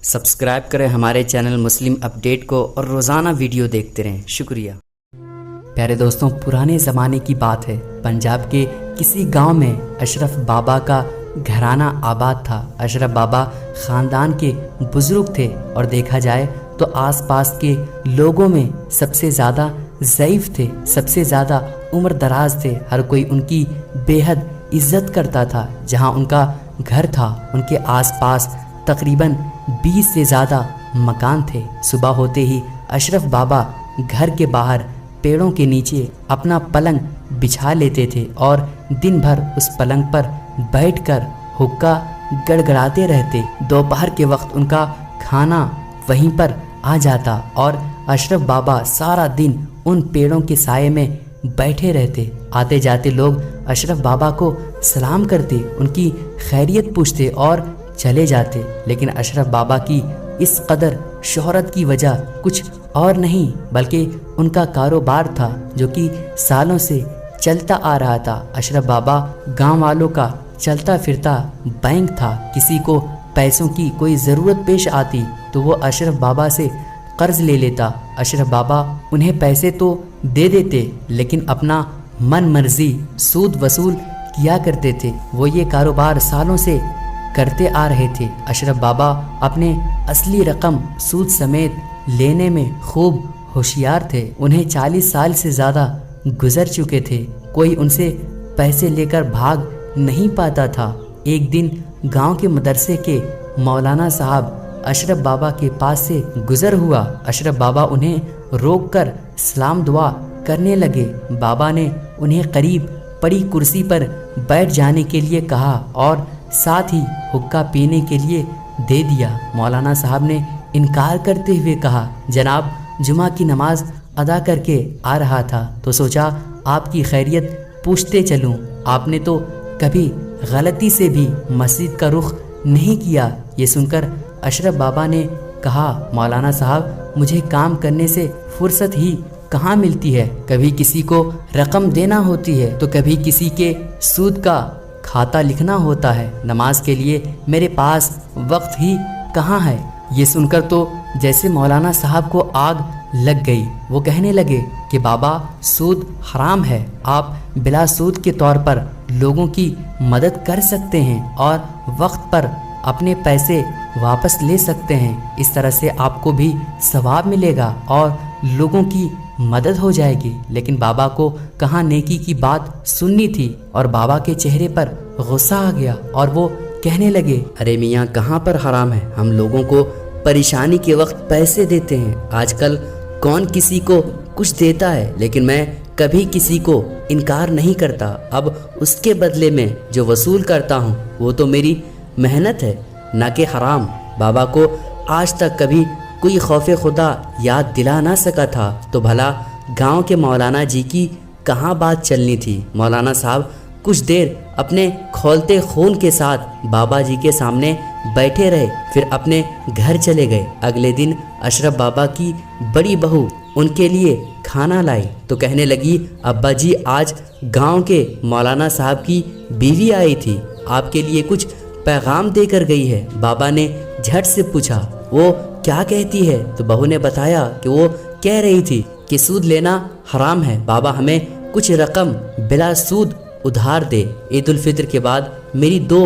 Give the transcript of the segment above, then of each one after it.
Subscribe کریں ہمارے channel مسلم update کو اور روزانہ ویڈیو دیکھتے رہیں۔ شکریہ۔ پیارے دوستوں، پرانے زمانے کی بات ہے، پنجاب کے کسی گاؤں میں اشرف بابا کا گھرانہ آباد تھا۔ اشرف بابا خاندان کے بزرگ تھے اور دیکھا جائے تو آس پاس کے لوگوں میں سب سے زیادہ ضعیف تھے، سب سے زیادہ عمر دراز تھے۔ ہر کوئی ان کی بے حد عزت کرتا تھا۔ جہاں ان کا گھر تھا ان کے آس پاس تقریباً 20 سے زیادہ مکان تھے۔ صبح ہوتے ہی اشرف بابا گھر کے باہر پیڑوں کے نیچے اپنا پلنگ بچھا لیتے تھے اور دن بھر اس پلنگ پر بیٹھ کر حقہ گڑگڑاتے رہتے۔ دوپہر کے وقت ان کا کھانا وہیں پر آ جاتا اور اشرف بابا سارا دن ان پیڑوں کے سائے میں بیٹھے رہتے۔ آتے جاتے لوگ اشرف بابا کو سلام کرتے، ان کی خیریت پوچھتے اور چلے جاتے۔ لیکن اشرف بابا کی اس قدر شہرت کی وجہ کچھ اور نہیں بلکہ ان کا کاروبار تھا جو کہ سالوں سے چلتا آ رہا تھا۔ اشرف بابا گاؤں والوں کا چلتا پھرتا بینک تھا۔ کسی کو پیسوں کی کوئی ضرورت پیش آتی تو وہ اشرف بابا سے قرض لے لیتا۔ اشرف بابا انہیں پیسے تو دے دیتے لیکن اپنا من مرضی سود وصول کیا کرتے تھے۔ وہ یہ کاروبار سالوں سے کرتے آ رہے تھے۔ اشرف بابا اپنے اصلی رقم سود سمیت لینے میں خوب ہوشیار تھے۔ انہیں 40 سال سے زیادہ گزر چکے تھے، کوئی ان سے پیسے لے کر بھاگ نہیں پاتا تھا۔ ایک دن گاؤں کے مدرسے کے مولانا صاحب اشرف بابا کے پاس سے گزر ہوا۔ اشرف بابا انہیں روک کر سلام دعا کرنے لگے۔ بابا نے انہیں قریب پڑی کرسی پر بیٹھ جانے کے لیے کہا اور ساتھ ہی حقہ پینے کے لیے دے دیا۔ مولانا صاحب نے انکار کرتے ہوئے کہا، جناب جمعہ کی نماز ادا کر کے آ رہا تھا تو سوچا آپ کی خیریت پوچھتے چلوں۔ آپ نے تو کبھی غلطی سے بھی مسجد کا رخ نہیں کیا۔ یہ سن کر اشرف بابا نے کہا، مولانا صاحب مجھے کام کرنے سے فرصت ہی کہاں ملتی ہے، کبھی کسی کو رقم دینا ہوتی ہے تو کبھی کسی کے سود کا کھاتا لکھنا ہوتا ہے، نماز کے لیے میرے پاس وقت ہی کہاں ہے۔ یہ سن کر تو جیسے مولانا صاحب کو آگ لگ گئی۔ وہ کہنے لگے کہ بابا سود حرام ہے، آپ بلا سود کے طور پر لوگوں کی مدد کر سکتے ہیں اور وقت پر اپنے پیسے واپس لے سکتے ہیں، اس طرح سے آپ کو بھی ثواب ملے گا اور لوگوں کی مدد ہو جائے گی۔ لیکن بابا کو کہاں نیکی کی بات سننی تھی اور بابا کے چہرے پر غصہ آ گیا اور وہ کہنے لگے، ارے میاں کہاں پر حرام ہے، ہم لوگوں کو پریشانی کے وقت پیسے دیتے ہیں، آج کل کون کسی کو کچھ دیتا ہے، لیکن میں کبھی کسی کو انکار نہیں کرتا۔ اب اس کے بدلے میں جو وصول کرتا ہوں وہ تو میری محنت ہے نہ کہ حرام۔ بابا کو آج تک کبھی کوئی خوف خدا یاد دلا نہ سکا تھا تو بھلا گاؤں کے مولانا جی کی کہاں بات چلنی تھی۔ مولانا صاحب کچھ دیر اپنے کھولتے خون کے ساتھ بابا جی کے سامنے بیٹھے رہے، پھر اپنے گھر چلے گئے۔ اگلے دن اشرف بابا کی بڑی بہو ان کے لیے کھانا لائی تو کہنے لگی، ابا جی آج گاؤں کے مولانا صاحب کی بیوی آئی تھی، آپ کے لیے کچھ پیغام دے کر گئی ہے۔ بابا نے جھٹ سے پوچھا، وہ کیا کہتی ہے؟ تو بہو نے بتایا کہ وہ کہہ رہی تھی کہ سود لینا حرام ہے، بابا ہمیں کچھ رقم بلا سود ادھار دے، عید الفطر کے بعد میری 2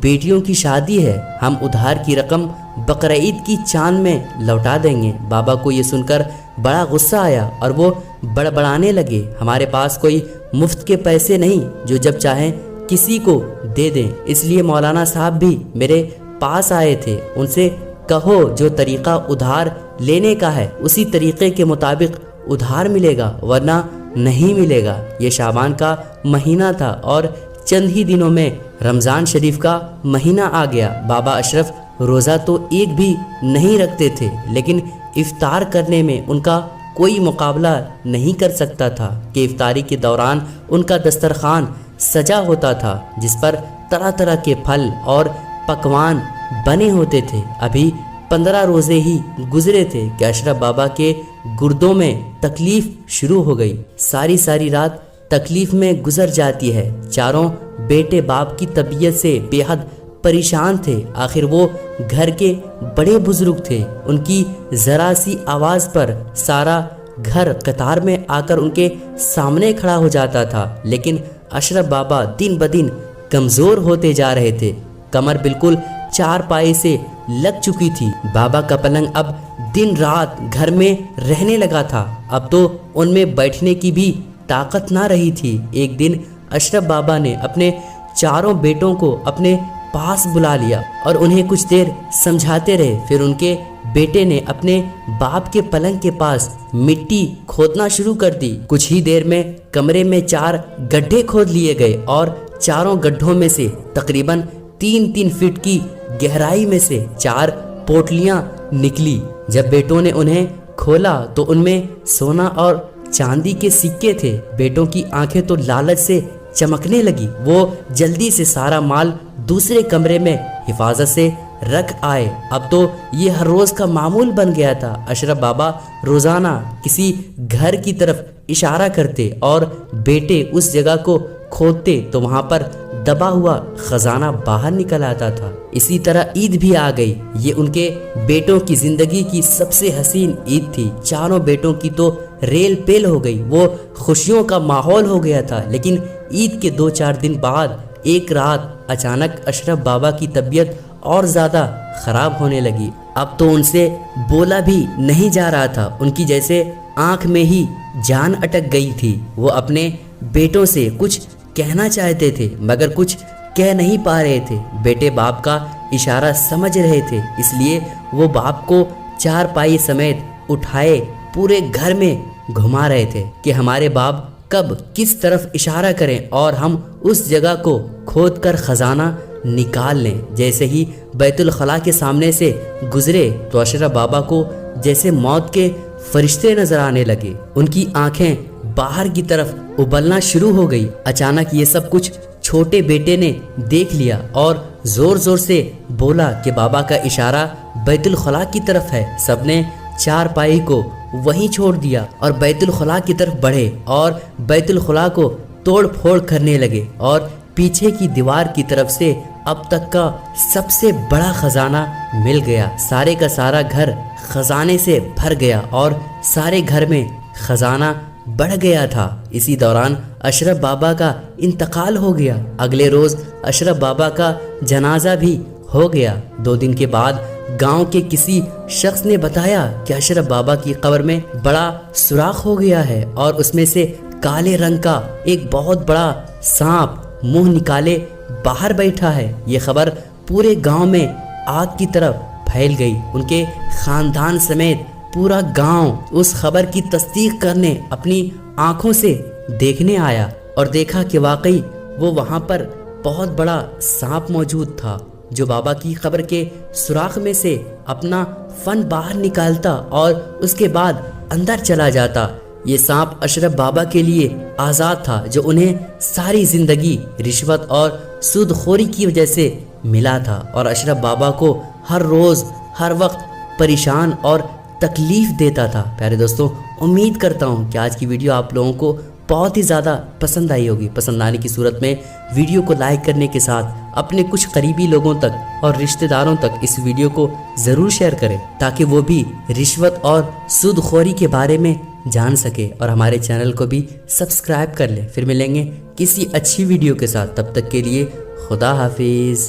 بیٹیوں کی شادی ہے، ہم ادھار کی رقم بقرعید کی چاند میں لوٹا دیں گے۔ بابا کو یہ سن کر بڑا غصہ آیا اور وہ بڑبڑانے لگے، ہمارے پاس کوئی مفت کے پیسے نہیں جو جب چاہیں کسی کو دے دیں، اس لیے مولانا صاحب بھی میرے پاس آئے تھے، ان سے کہو جو طریقہ ادھار لینے کا ہے اسی طریقے کے مطابق ادھار ملے گا ورنہ نہیں ملے گا۔ یہ شعبان کا مہینہ تھا اور چند ہی دنوں میں رمضان شریف کا مہینہ آ گیا۔ بابا اشرف روزہ تو ایک بھی نہیں رکھتے تھے لیکن افطار کرنے میں ان کا کوئی مقابلہ نہیں کر سکتا تھا کہ افطاری کے دوران ان کا دسترخوان سجا ہوتا تھا جس پر طرح طرح کے پھل اور پکوان بنے ہوتے تھے۔ ابھی 15 روزے ہی گزرے تھے کہ اشرف بابا کے گردوں میں تکلیف شروع ہو گئی، ساری رات تکلیف میں گزر جاتی ہے۔ چاروں بیٹے باپ کی طبیعت سے بے حد پریشان تھے۔ آخر وہ گھر کے بڑے بزرگ تھے، ان کی ذرا سی آواز پر سارا گھر قطار میں آ کر ان کے سامنے کھڑا ہو جاتا تھا۔ لیکن اشرف بابا دن بدن کمزور ہوتے جا رہے تھے، کمر بالکل چارپائی سے لگ چکی تھی۔ بابا کا پلنگ اب دن رات گھر میں رہنے لگا تھا، اب تو ان میں بیٹھنے کی بھی طاقت نہ رہی تھی۔ ایک دن اشرف بابا نے اپنے چاروں بیٹوں کو اپنے پاس بلا لیا اور انہیں کچھ دیر سمجھاتے رہے۔ پھر ان کے بیٹے نے اپنے باپ کے پلنگ کے پاس مٹی کھودنا شروع کر دی۔ کچھ ہی دیر میں کمرے میں 4 گڈھے کھود لیے گئے اور چاروں گڈھوں میں سے تقریباً 3-3 فٹ کی گہرائی میں سے 4 پوٹلیاں نکلی۔ جب بیٹوں نے انہیں کھولا تو ان میں سونا اور چاندی کے سکے تھے۔ بیٹوں کی آنکھیں تو لالچ سے چمکنے لگی، وہ جلدی سے سارا مال دوسرے کمرے میں حفاظت سے رکھ آئے۔ اب تو یہ ہر روز کا معمول بن گیا تھا۔ اشرف بابا روزانہ کسی گھر کی طرف اشارہ کرتے اور بیٹے اس جگہ کو کھودتے تو وہاں پر دبا ہوا خزانہ باہر نکل آتا تھا۔ اسی طرح عید بھی آ گئی۔ یہ ان کے بیٹوں کی زندگی کی سب سے حسین عید تھی۔ چاروں بیٹوں کی تو ریل پیل ہو گئی، وہ خوشیوں کا ماحول ہو گیا تھا۔ لیکن عید کے 2-4 دن بعد ایک رات اچانک اشرف بابا کی طبیعت اور زیادہ خراب ہونے لگی۔ اب تو ان سے بولا بھی نہیں جا رہا تھا، ان کی جیسے آنکھ میں ہی جان اٹک گئی تھی۔ وہ اپنے بیٹوں سے کچھ کہنا چاہتے تھے مگر کچھ کہہ نہیں پا رہے تھے۔ بیٹے باپ کا اشارہ سمجھ رہے تھے، اس لیے وہ باپ کو چارپائی سمیت اٹھائے پورے گھر میں گھما رہے تھے کہ ہمارے باپ کب کس طرف اشارہ کریں اور ہم اس جگہ کو کھود کر خزانہ نکال لیں۔ جیسے ہی بیت الخلاء کے سامنے سے گزرے تو اشرف بابا کو جیسے موت کے فرشتے نظر آنے لگے، ان کی آنکھیں باہر کی طرف ابلنا شروع ہو گئی۔ اچانک یہ سب کچھ چھوٹے بیٹے نے دیکھ لیا اور زور زور سے بولا کہ بابا کا اشارہ بیت الخلاء کی طرف ہے۔ سب نے چارپائی کو وہیں چھوڑ دیا اور بیت الخلاء کی طرف بڑھے اور بیت الخلاء کو توڑ پھوڑ کرنے لگے اور پیچھے کی دیوار کی طرف سے اب تک کا سب سے بڑا خزانہ مل گیا۔ سارے کا سارا گھر خزانے سے بھر گیا اور سارے گھر میں خزانہ بڑھ گیا تھا۔ اسی دوران اشرف بابا کا انتقال ہو گیا۔ اگلے روز اشرف بابا کا جنازہ بھی ہو گیا۔ 2 دن کے بعد گاؤں کے کسی شخص نے بتایا کہ اشرف بابا کی قبر میں بڑا سوراخ ہو گیا ہے اور اس میں سے کالے رنگ کا ایک بہت بڑا سانپ منہ نکالے باہر بیٹھا ہے۔ یہ خبر پورے گاؤں میں آگ کی طرف پھیل گئی۔ ان کے خاندان سمیت پورا گاؤں اس خبر کی تصدیق کرنے اپنی آنکھوں سے دیکھنے آیا اور دیکھا کہ واقعی وہ وہاں پر بہت بڑا سانپ موجود تھا جو بابا کی قبر کے سوراخ میں سے اپنا فن باہر نکالتا اور اس کے بعد اندر چلا جاتا۔ یہ سانپ اشرف بابا کے لیے آزاد تھا جو انہیں ساری زندگی رشوت اور سود خوری کی وجہ سے ملا تھا اور اشرف بابا کو ہر روز ہر وقت پریشان اور تکلیف دیتا تھا۔ پیارے دوستوں، امید کرتا ہوں کہ آج کی ویڈیو آپ لوگوں کو بہت ہی زیادہ پسند آئی ہوگی۔ پسند آنے کی صورت میں ویڈیو کو لائک کرنے کے ساتھ اپنے کچھ قریبی لوگوں تک اور رشتہ داروں تک اس ویڈیو کو ضرور شیئر کریں تاکہ وہ بھی رشوت اور سود خوری کے بارے میں جان سکے اور ہمارے چینل کو بھی سبسکرائب کر لیں۔ پھر ملیں گے کسی اچھی ویڈیو کے ساتھ، تب تک کے لیے خدا حافظ۔